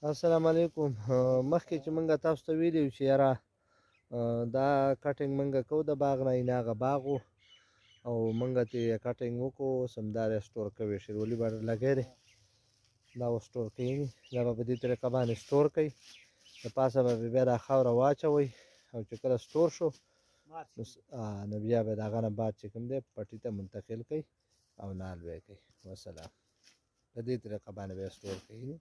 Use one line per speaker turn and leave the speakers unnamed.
السلام علیکم. مخکې چې مونږ تاسو ته ویلي وو چې یاره دا کټینګ مونږ کوو د باغ نه، یعنې هغه باغ و او مونږ ترې کټینګ وکړو. اوس همدا دی سټور کوي، شیرولي به لګی دی، دا اوس سټور کوي. دا به په دې طریقه باندې سټور کوي، د پاسه به بیا دا خاوره واچوئ او چې کله سټور شو نو بیا به د هغه نه بعد چې کوم دی پټي ته منتقل کوي او نال به یې کوي. وسلام. په دې طریقه باندې به یې سټور کوي.